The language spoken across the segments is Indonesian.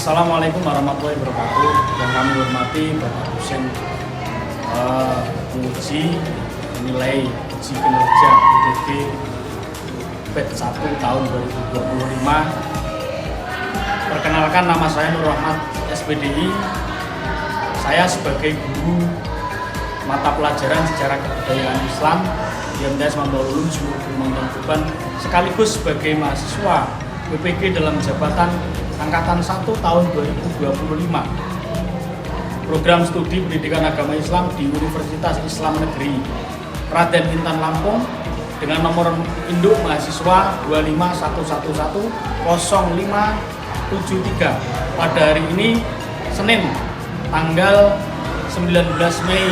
Assalamualaikum warahmatullahi wabarakatuh. Yang kami hormati Bapak dosen penguji nilai uji kinerja UTG PET 1 tahun 2025. Perkenalkan, nama saya Nur Rahmat SPDI. Saya sebagai guru mata pelajaran sejarah kebudayaan Islam di MTS Mambaul Ulum Sumatera, sekaligus sebagai mahasiswa PPG dalam jabatan Angkatan 1 tahun 2025. Program studi pendidikan agama Islam di Universitas Islam Negeri Raden Intan Lampung dengan nomor induk mahasiswa 251110573. Pada hari ini Senin tanggal 19 Mei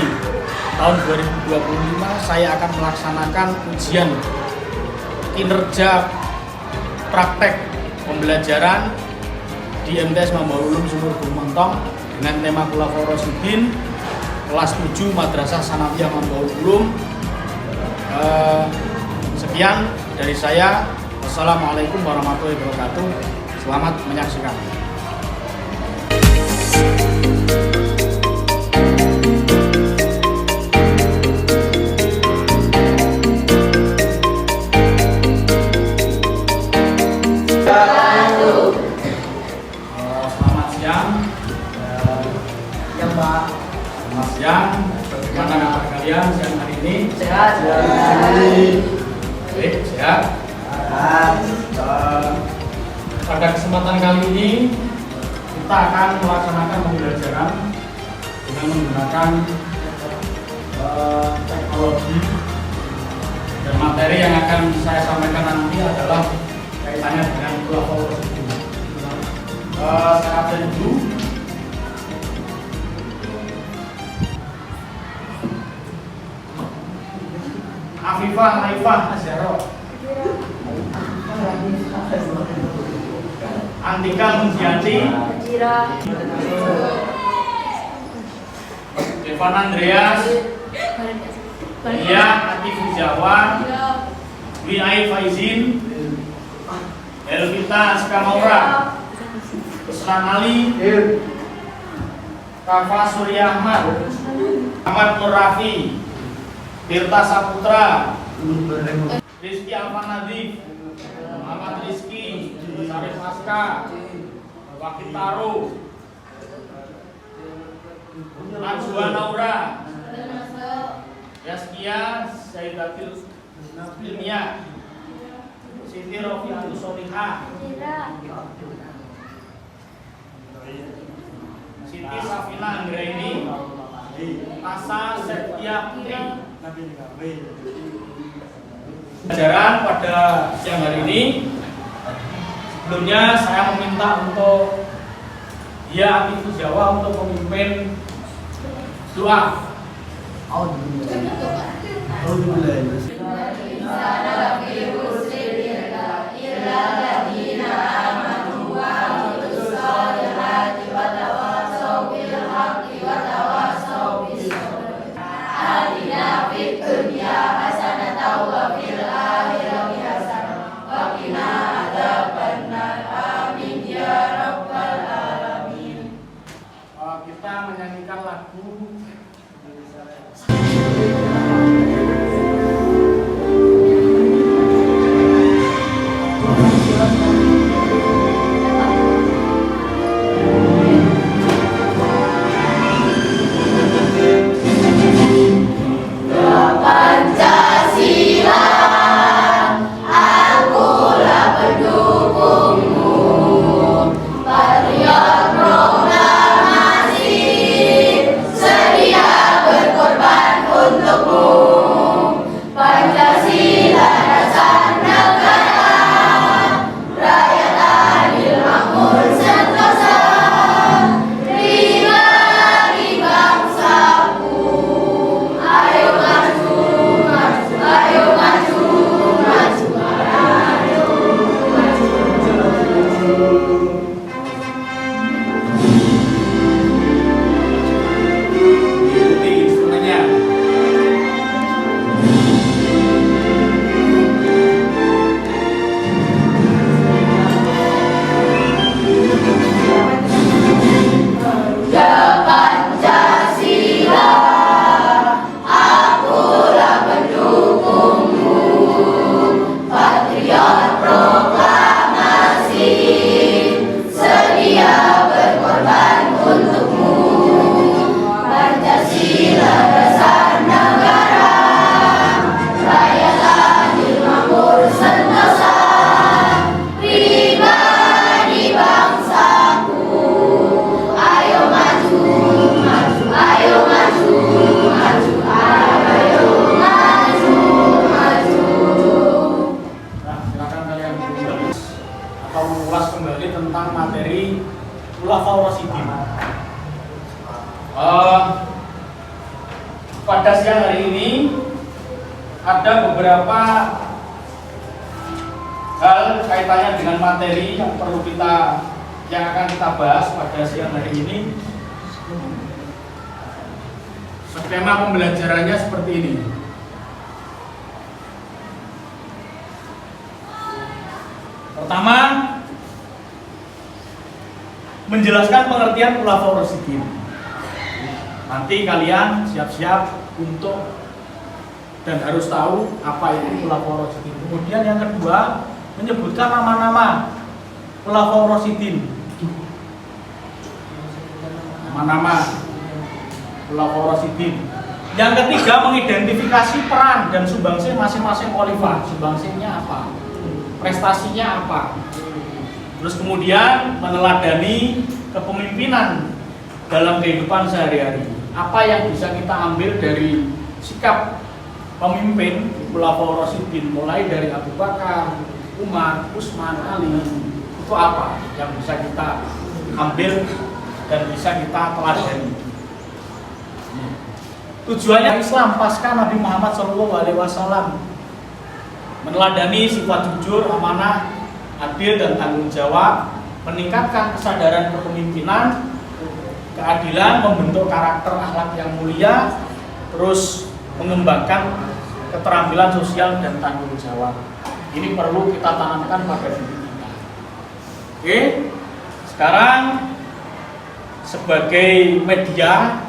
tahun 2025 saya akan melaksanakan ujian kinerja praktek pembelajaran di MTS Mambaul Ulum Sumatera dengan tema Khulafaur Rasyidin kelas 7 Madrasah Sanawiyah Mambaul Ulum. Sekian dari saya. Wassalamualaikum warahmatullahi wabarakatuh. Selamat menyaksikan. Selamat siang, bagaimana kabar kalian siang hari ini? Sehat. Baik, sehat. Pada kesempatan kali ini kita akan melaksanakan pembelajaran dengan menggunakan teknologi, dan materi yang akan saya sampaikan nanti adalah kaitannya dengan Khulafaur Rasyidin. Saya absen dulu. Afifah Laifah Azharo, Antika Munjiati, Devan Andreas, Lia Atifu Jawa, Wi.I. Faizin, Elvita Askamaura, Uslan Ali, Kafa Surya Ahmad, Ahmad Nur Rafi, Tirta Saputra, Rizky Alvan Nadif, Muhammad Rizky, Sarif Aska, Wakil Taru, Najwa Naura, Yaskia Saidatil Ilmiah, Siti Rofiatul Solihah, Siti Safina Anggraini, Asa Setia Putri. Pelajaran pada siang hari ini, sebelumnya saya meminta untuk Dia Atifu Jawa untuk memimpin doa. Kita menyanyikan lagu mengulas kembali tentang materi Khulafaur Rasyidin. Pada siang hari ini ada beberapa hal kaitannya dengan materi yang akan kita bahas pada siang hari ini. Skema pembelajarannya seperti ini. Pertama, menjelaskan pengertian Khulafaur Rasyidin. Nanti kalian siap-siap untuk dan harus tahu apa itu Khulafaur Rasyidin. Kemudian yang kedua, menyebutkan nama-nama Khulafaur Rasyidin. Nama-nama Khulafaur Rasyidin. Yang ketiga, mengidentifikasi peran dan sumbangsih masing-masing khalifah. Sumbangsihnya apa? Prestasinya apa? Terus kemudian meneladani kepemimpinan dalam kehidupan sehari-hari. Apa yang bisa kita ambil dari sikap pemimpin Khulafaur Rasyidin, mulai dari Abu Bakar, Umar, Utsman, Ali, itu apa yang bisa kita ambil dan bisa kita teladani. Tujuannya Islam pasca Nabi Muhammad SAW, meneladani sifat jujur, amanah, adil dan tanggung jawab, meningkatkan kesadaran kepemimpinan, keadilan, membentuk karakter akhlak yang mulia, terus mengembangkan keterampilan sosial dan tanggung jawab. Ini perlu kita tanamkan pada diri kita. Oke, sekarang sebagai media,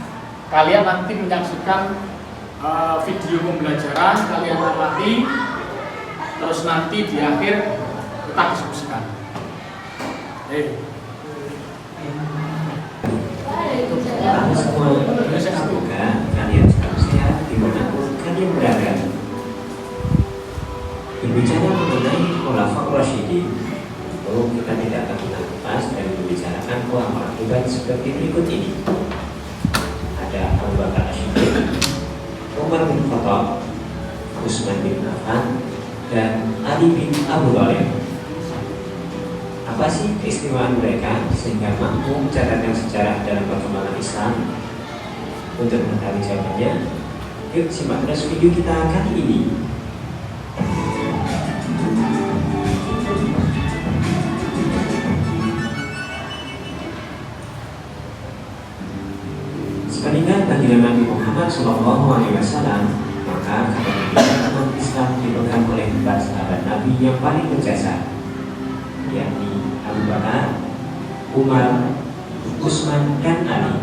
kalian nanti menyaksikan video pembelajaran, kalian amati, terus nanti di akhir kita diskusikan. Semoga kalian selalu sehat dimanapun kalian berada. Berbicara mengenai Khulafaur Rasyidin, tentu kita tidak akan lepas dari membicarakan ulama akibat seperti berikut ini. Ada Abu Bakar As-Siddiq, Umar bin Khattab, Utsman bin Affan, dan Ali bin Abi Thalib. Apa sih keistimewaan mereka sehingga mampu mencatatkan sejarah dalam perkembangan Islam? Untuk mengetahui jawabannya, yuk simak terus video kita kali ini. Sepeninggal baginda Nabi Muhammad SAW, maka kepemimpinan Islam dipegang oleh 4 sahabat Nabi yang paling berjasa, yakni Abu Bakar, Umar, Utsman, dan Ali.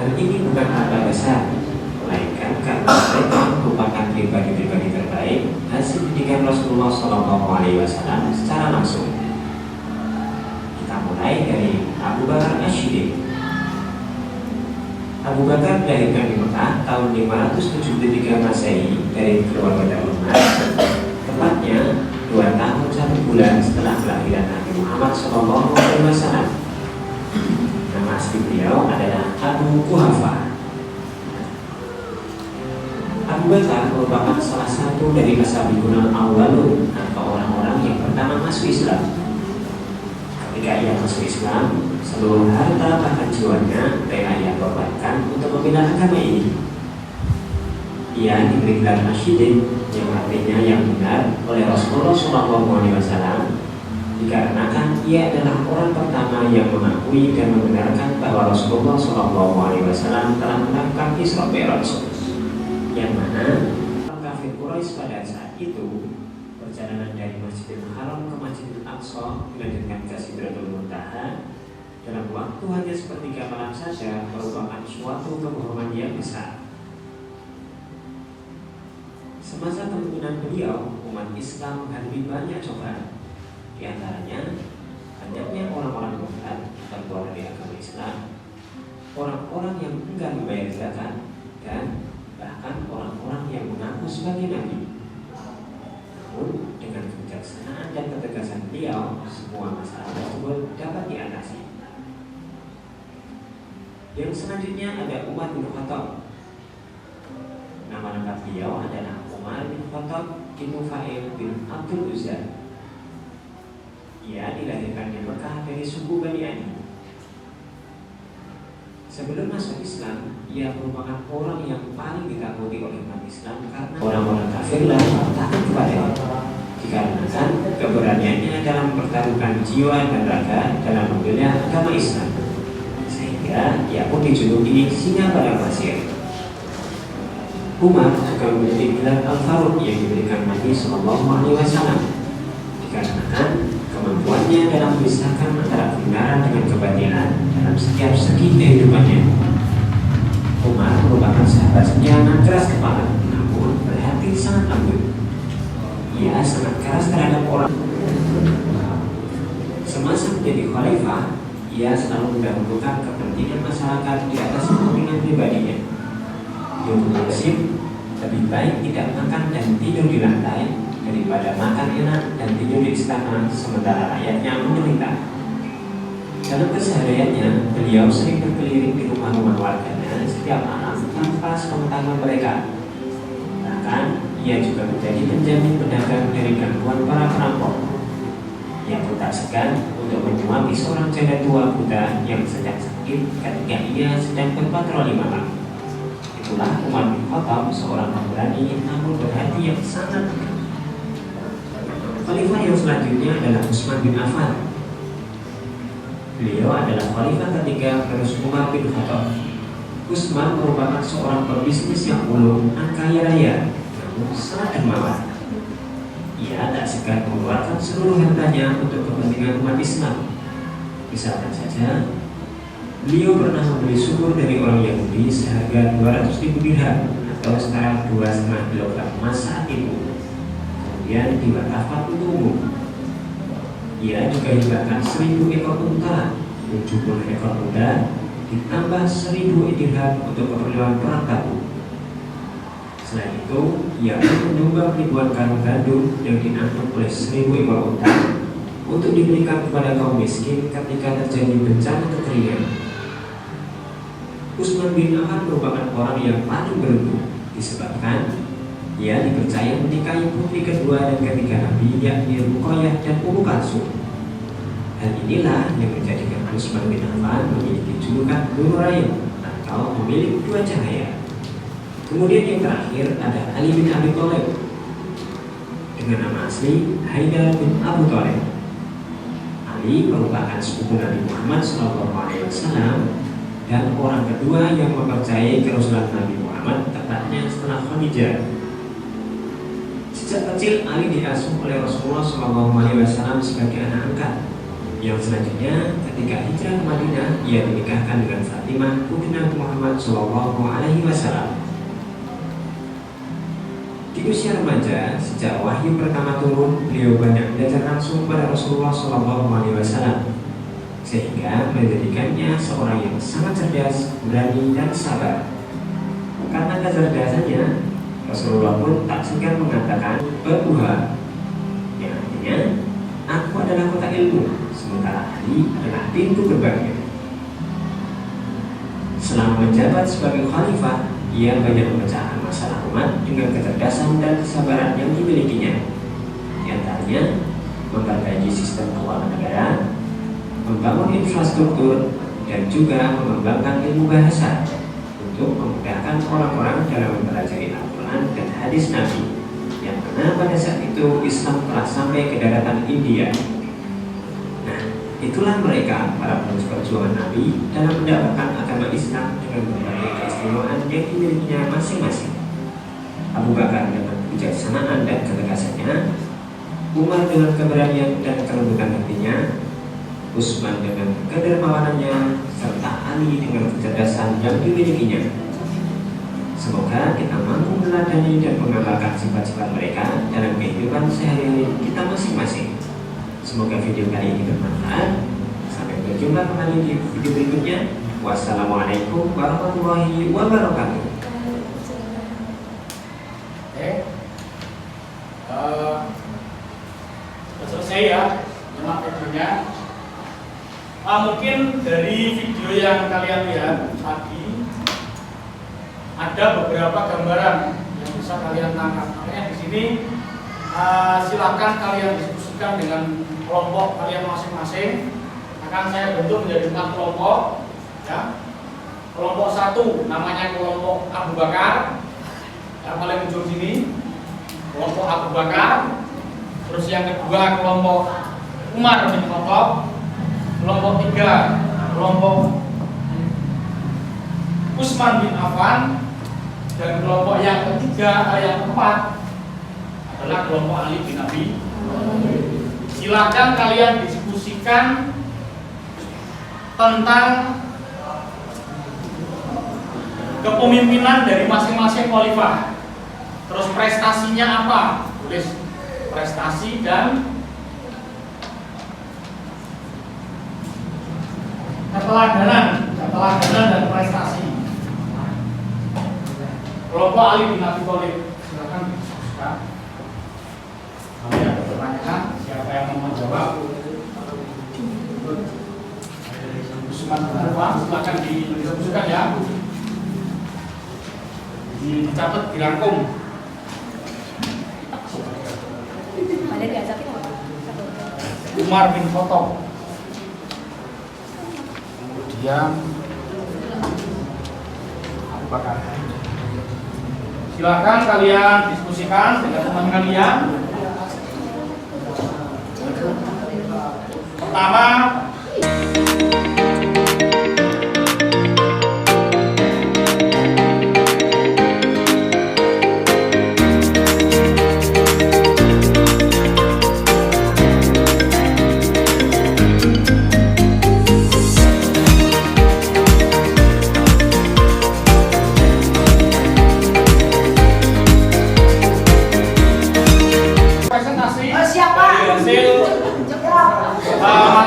Hal ini bukan harta besar, melainkan karena mereka merupakan pribadi-pribadi terbaik hasil didikan Rasulullah SAW secara langsung. Kita mulai dari Abu Bakar As-Siddiq. Abu Bakar dilahirkan di Mekah tahun 573 Masehi dari keluarga terhormat, tepatnya 2 tahun 1 bulan setelah kelahiran Nabi Muhammad SAW. Nama asli beliau adalah Abu Quhafa. Abu Bakar merupakan salah satu dari as-sabiqun al-awwalun atau orang-orang yang pertama masuk Islam. Ketika ia masuk Islam, seluruh harta bahkan jiwanya rela ia korbankan untuk membela agama ini. Ia diberi gelar As-Siddiq, yang artinya yang benar, oleh Rasulullah SAW, dikarenakan ia adalah orang pertama yang mengakui dan membenarkan bahwa Rasulullah SAW telah melakukan Isra Mi'raj, yang mana orang kafir Quraisy pada saat itu perjalanan dari Masjidil Haram ke Masjidil Aqsa dilanjutkan ke Sidratul Muntaha dalam waktu hanya sepertiga malam saja merupakan suatu kebohongan yang besar. Semasa kepemimpinan beliau, umat Islam menghadapi banyak cobaan. Di antaranya, banyaknya orang-orang murtad keluar dari agama Islam, orang-orang yang enggan membayar zakat, dan bahkan orang-orang yang mengaku sebagai nabi. Namun, dengan kebijaksanaan dan ketegasan beliau, semua masalah tersebut dapat diatasi. Yang selanjutnya ada Umar bin Khattab. Nama lengkap beliau adalah Umar bin Khattab bin Nufail bin Abdul Uzza. Ia dilahirkan di Mekah dari suku Bani Adi. Sebelum masuk Islam, ia merupakan orang yang paling ditakuti oleh umat Islam karena orang-orang kafirlah takut kepadanya. Dikarenakan keberaniannya dalam mempertaruhkan jiwa dan raga dalam membela agama Islam, sehingga ia pun dijuluki singa padang pasir. Umar juga memiliki gelar Al-Faruq yang diberikan Nabi SAW, dikarenakan kemampuannya dalam memisahkan antara kebenaran dengan kebatilan dalam setiap segi kehidupannya. Umar merupakan sahabat yang keras kepala, namun berhati sangat lembut. Ia sangat keras terhadap orang. Semasa menjadi khalifah, ia selalu mendahulukan kepentingan masyarakat di atas kepentingan pribadinya. Dia berprinsip lebih baik tidak makan dan tidur di lantai daripada makan enak dan tidur di istana sementara rakyatnya menderita. Dalam kesehariannya, beliau sering berkeliling di rumah-rumah warganya setiap malam tanpa sepengetahuan mereka. Bahkan, ia juga menjadi penjamin pedagang dari gangguan para perampok. Ia pun tak segan untuk menyuapi seorang janda tua buta yang sedang sakit ketika ia sedang berpatroli malam. Itulah Umar bin Khattab, seorang pemberani namun berhati yang sangat tegar. Khalifah yang selanjutnya adalah Utsman bin Affan. Beliau adalah khalifah ketiga penerus Umar bin Khattab. Utsman merupakan seorang pebisnis yang ulung dan kaya raya, namun sangat dermawan. Ia tak segan mengeluarkan seluruh hartanya untuk kepentingan umat Islam. Misalkan saja, beliau pernah membeli subur dari orang Yahudi seharga 200.000 dirham atau setara 2,5 kilogram emas saat itu, kemudian diwakafkan untuk umum. Ia juga hibahkan 1.000 ekor unta, 70 ekor kuda, ditambah 1.000 dirham untuk keperluan perang Tabuk. Selain itu, ia pun menyumbang ribuan karung gandum yang diangkut oleh 1.000 ekor unta untuk diberikan kepada kaum miskin ketika terjadi bencana kekeringan. Utsman bin Affan merupakan orang yang paling beruntung disebabkan ia dipercaya menikahi putri kedua dan ketiga Nabi, yakni Ruqayyah dan Ummu Kalsum. Hal inilah yang menjadikan Utsman bin Affan memiliki julukan Nurrain atau memiliki dua cahaya. Kemudian yang terakhir ada Ali bin Abi Thalib dengan nama asli Haidar bin Abu Thalib. Ali merupakan sepupu Nabi Muhammad SAW dan orang kedua yang mempercayai kerasulan Nabi Muhammad, tepatnya setelah Khadijah. Sejak kecil Ali diasuh oleh Rasulullah SAW sebagai anak angkat. Yang selanjutnya, ketika hijrah ke Madinah, ia dinikahkan dengan Fatimah putri Nabi Muhammad SAW. Di usia remaja, sejak wahyu pertama turun, beliau banyak belajar langsung pada Rasulullah SAW, sehingga menjadikannya seorang yang sangat cerdas, berani, dan sabar. Karena kecerdasannya, Rasulullah pun tak segan mengatakan Babuha, yang artinya aku adalah kota ilmu, sementara Ali adalah pintu gerbangnya. Selama menjabat sebagai khalifah, ia banyak memecahkan masalah umat dengan kecerdasan dan kesabaran yang dimilikinya. Di antaranya, memperbaiki sistem keuangan negara, membangun infrastruktur, dan juga mengembangkan ilmu bahasa untuk memudahkan orang-orang dalam mempelajari Al-Quran dan hadis Nabi, yang mana pada saat itu Islam telah sampai ke daratan India. Nah, itulah mereka para penerus perjuangan Nabi dalam mendapatkan agama Islam dengan berbagai keistimewaan yang dimilikinya masing-masing. Abu Bakar dengan kebijaksanaan dan ketegasannya, Umar dengan keberanian dan kelembutan hatinya, Utsman dengan kedermawanannya, serta Ali dengan kecerdasan yang dimilikinya. Semoga kita mampu meneladani dan mengamalkan sifat-sifat mereka dalam kehidupan sehari-hari kita masing-masing. Semoga video kali ini bermanfaat. Sampai berjumpa kembali di video berikutnya. Wassalamualaikum warahmatullahi wabarakatuh. Selesai ya, nyimak videonya. Mungkin dari video yang kalian lihat tadi ada beberapa gambaran yang bisa kalian tangkap. Makanya di sini Silakan kalian diskusikan dengan kelompok kalian masing-masing. Akan saya bentuk menjadi 4 kelompok. Ya. Kelompok 1 namanya kelompok Abu Bakar, yang paling ujung sini. Kelompok Abu Bakar. Terus yang kedua kelompok Umar bin Khattab. Kelompok 3 kelompok Utsman bin Affan. Dan kelompok yang ketiga, yang keempat adalah kelompok Ali bin Abi. Silakan kalian diskusikan tentang kepemimpinan dari masing-masing khalifah. Terus prestasinya apa? Tulis prestasi dan keteladanan dan prestasi. Kelompok Ali bin Abi Thalib, silakan diskusikan. Nanti ada pertanyaan, siapa yang mau menjawab? Utsman bin Affan, silakan didiskusikan ya. Dicatat, dirangkum. Umar bin Khattab. Kemudian Abu Bakar. Silakan kalian diskusikan dengan teman kalian. Pertama,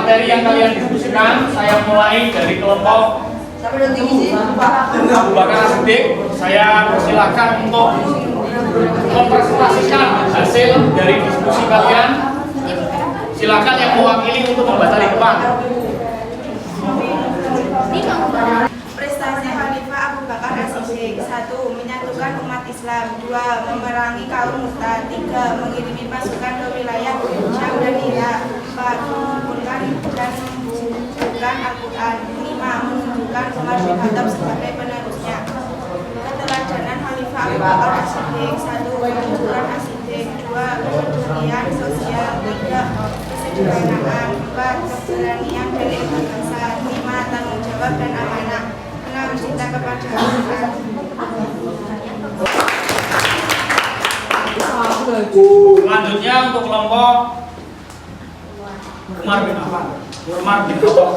materi yang kalian diskusikan, saya mulai dari kelompok Abu Bakar As-Siddiq. Saya persilakan untuk mempresentasikan hasil dari diskusi kalian. Silakan yang mewakili untuk membaca di depan. Prestasi Khalifah Abu Bakar As-Siddiq: 1. Menyatukan umat Islam. 2. Memerangi kaum murtad. 3. Mengirimi pasukan ke wilayah Syam dan Irak. 4. Mengumpulkan dan membukukan Al-Quran. 5. Menunjukkan Umar bin Khattab sebagai penerusnya. Keteladanan Khalifah Abu Bakar As-Siddiq: 1. Kejujuran As-Siddiq. 2. Kepedulian sosial. 3. Kesederhanaan. 4. Keberanian dan integritas. 5. Tanggung jawab dan amanah. 6. Cinta kepada Al-Quran. Selanjutnya untuk kelompok Umar bin Affan. Umar bin Khattab.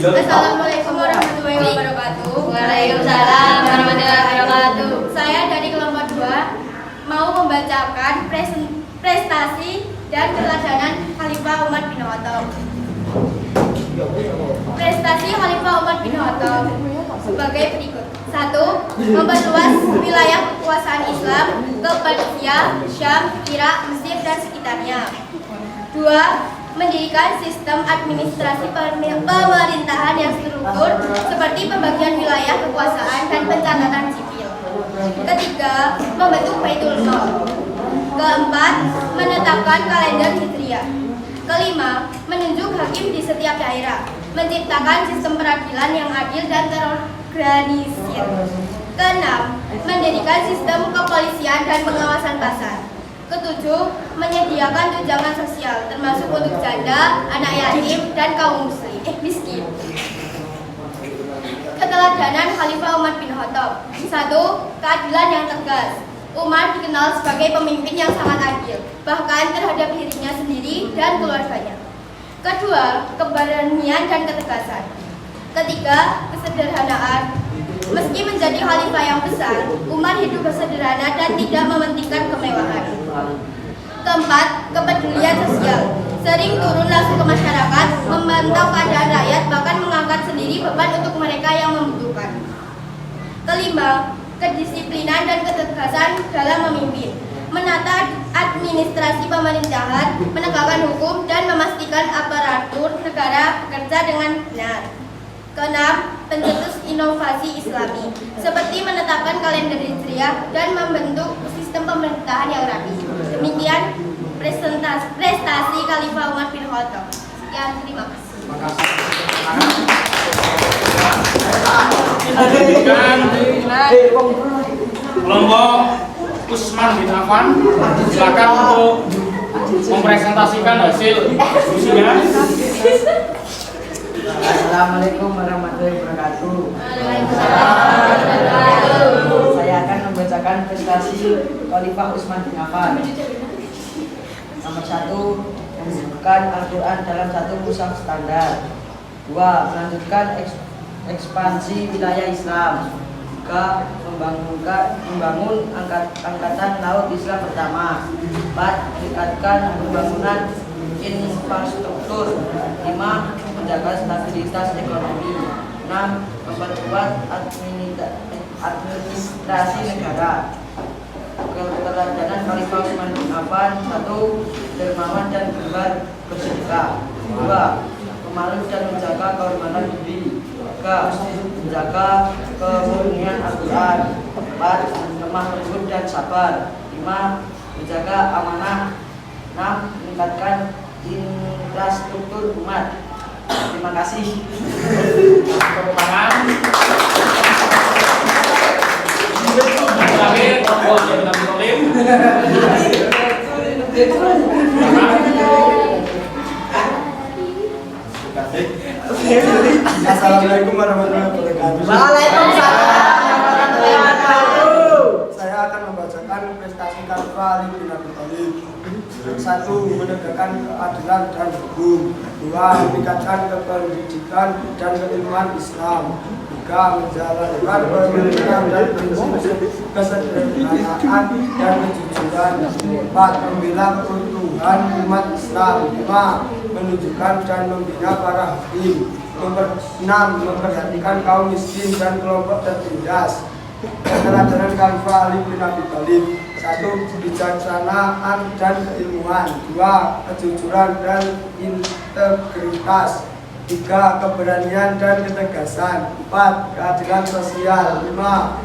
Assalamualaikum warahmatullahi wabarakatuh. Waalaikumsalam warahmatullahi wabarakatuh. Saya dari kelompok 2 mau membacakan prestasi dan keteladanan Khalifah Umar bin Khattab. Prestasi Khalifah Umar bin Khattab sebagai berikut. 1. Memperluas wilayah kekuasaan Islam ke Persia, Syam, Irak, Mesir, dan sekitarnya. 2. Mendirikan sistem administrasi pemerintahan yang struktur seperti pembagian wilayah kekuasaan dan pencatatan sipil. 3. Membentuk Baitul Mal. 4. Menetapkan kalender Hijriah. 5. Menunjuk hakim di setiap daerah. Menciptakan sistem peradilan yang adil dan terorganisir. 6. Mendirikan sistem kepolisian dan pengawasan pasar. 7. Menyediakan tunjangan sosial termasuk untuk janda, anak yatim, dan kaum miskin. Keteladanan Khalifah Umar bin Khattab. 1. Keadilan yang tegas. Umar dikenal sebagai pemimpin yang sangat adil, bahkan terhadap dirinya sendiri dan keluarganya. 2. Keberanian dan ketegasan. 3. Kesederhanaan. Meski menjadi khalifah yang besar, Umar hidup bersederhana dan tidak mementingkan kemewahan. 4. Kepedulian sosial. Sering turun langsung ke masyarakat, memantau keadaan rakyat, bahkan mengangkat sendiri beban untuk mereka yang membutuhkan. 5. Kedisiplinan dan ketegasan dalam memimpin. Menata administrasi pemerintahan, menegakkan hukum, dan memastikan aparatur negara bekerja dengan benar. 6. pencetus inovasi Islami, seperti menetapkan kalender Hijriah dan membentuk sistem pemerintahan yang rapi. Demikian prestasi Khalifah Umar bin Khattab. Sekian, terima kasih. Terima kasih. Kita lanjutkan kelompok Utsman bin Affan. Silakan untuk mempresentasikan hasil diskusinya. Assalamualaikum warahmatullahi wabarakatuh. Saya akan membacakan prestasi Khalifah Utsman bin Affan. Nomor 1, menunjukkan Al-Quran dalam satu mushaf standar. 2, melanjutkan ekspansi wilayah Islam. 3, membangun angkatan laut Islam pertama. 4, meningkatkan pembangunan infrastruktur. 5, menjaga stabilitas ekonomi. 6, memperkuat administrasi negara. Keteladanan Khalifah Utsman bin Affan: 1, dermawan dan gemar bersedekah. 2, pemalu dan menjaga kehormatan diri. 3, menjaga kemurnian Al-Quran. 4, lemah lembut dan sabar. 5, menjaga amanah. 6, meningkatkan infrastruktur umat. Terima kasih. Tepuk tangan. Terakhir, kelompok Syekh Nabi Tolim. Assalamualaikum warahmatullahi wabarakatuh. Waalaikumsalam warahmatullahi wabarakatuh. Saya akan membacakan prestasi Khalifah Ali bin Abi Thalib. 1, menegakkan keadilan dan hukum. 2, meningkatkan kependidikan dan keilmuan Islam. 3, menjalankan pemerintahan dan prinsip kesederhanaan dan kejujuran. 4, membela keutuhan umat Islam. 5, menunjukkan dan membina para hakim. 6, memperhatikan kaum miskin dan kelompok tertindas. Keteladanan Khalifah Ali bin Abi Thalib: 1, kebijaksanaan dan keilmuan. 2, kejujuran dan integritas. 3, keberanian dan ketegasan. 4, keadilan sosial. 5,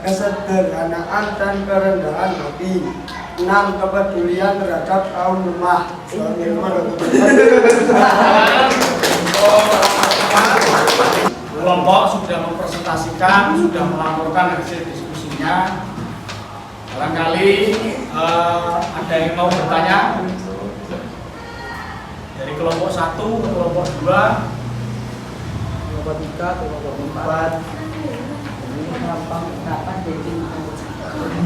kesederhanaan dan kerendahan hati. 6, kepedulian terhadap kaum lemah. Kelompok sudah mempresentasikan, sudah melaporkan hasil diskusinya. Barangkali ada yang mau bertanya dari kelompok 1 ke kelompok 2, Kelompok 3, kelompok 4. Ini gampang kapan jadi?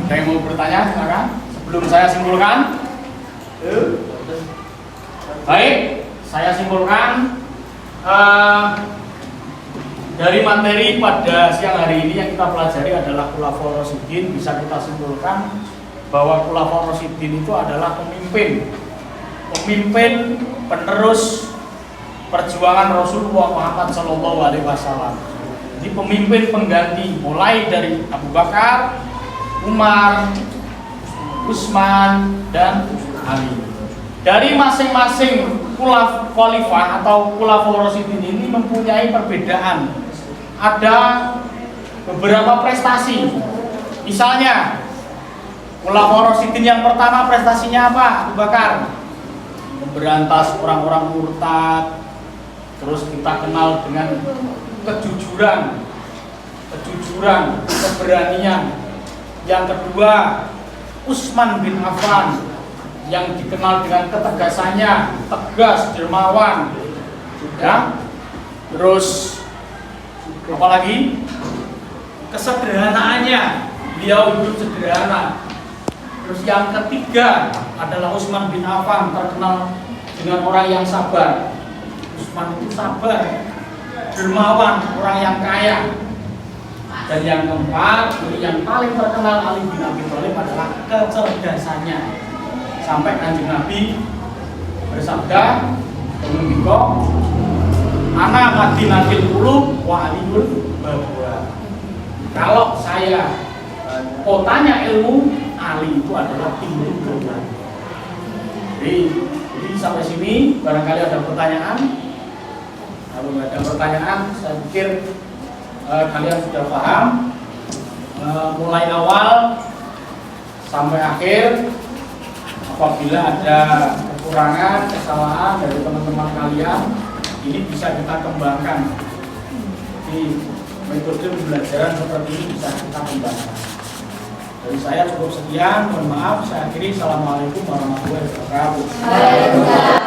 ada yang mau bertanya? Silakan. Sebelum saya simpulkan. Baik, saya simpulkan. Dari materi pada siang hari ini yang kita pelajari adalah Khulafaur Rasyidin. Bisa kita simpulkan bahwa Khulafaur Rasyidin itu adalah pemimpin penerus perjuangan Rasulullah Muhammad SAW. Jadi pemimpin pengganti mulai dari Abu Bakar, Umar, Utsman, dan Ali. Dari masing-masing khalifah atau Khulafaur Rasyidin ini mempunyai perbedaan. Ada beberapa prestasi. Misalnya Khulafaur Rasyidin yang pertama prestasinya apa? Abu Bakar memberantas orang-orang murtad. Terus kita kenal dengan kejujuran, keberanian. Yang kedua, Utsman bin Affan yang dikenal dengan ketegasannya, tegas, dermawan, ya. Terus apalagi kesederhanaannya, beliau hidup sederhana. Terus yang ketiga adalah Utsman bin Affan terkenal dengan orang yang sabar. Utsman itu sabar, dermawan, orang yang kaya. Dan yang keempat, yang paling terkenal Ali bin Abi Thalib adalah kecerdasannya. Sampai Kanjeng Nabi bersabda, "Menunggu ana madinatil qulub wa aliyul babwa." Kalau saya kotanya ilmu, Ali itu adalah pintu gerbang. Jadi sampai sini barangkali ada pertanyaan. Kalau nggak ada pertanyaan, saya pikir kalian sudah paham mulai awal sampai akhir. Apabila ada kekurangan, kesalahan dari teman-teman kalian, ini bisa kita kembangkan. Di metode pembelajaran seperti ini bisa kita kembangkan. Dari saya cukup sekian, mohon maaf, saya akhiri. Assalamualaikum warahmatullahi wabarakatuh.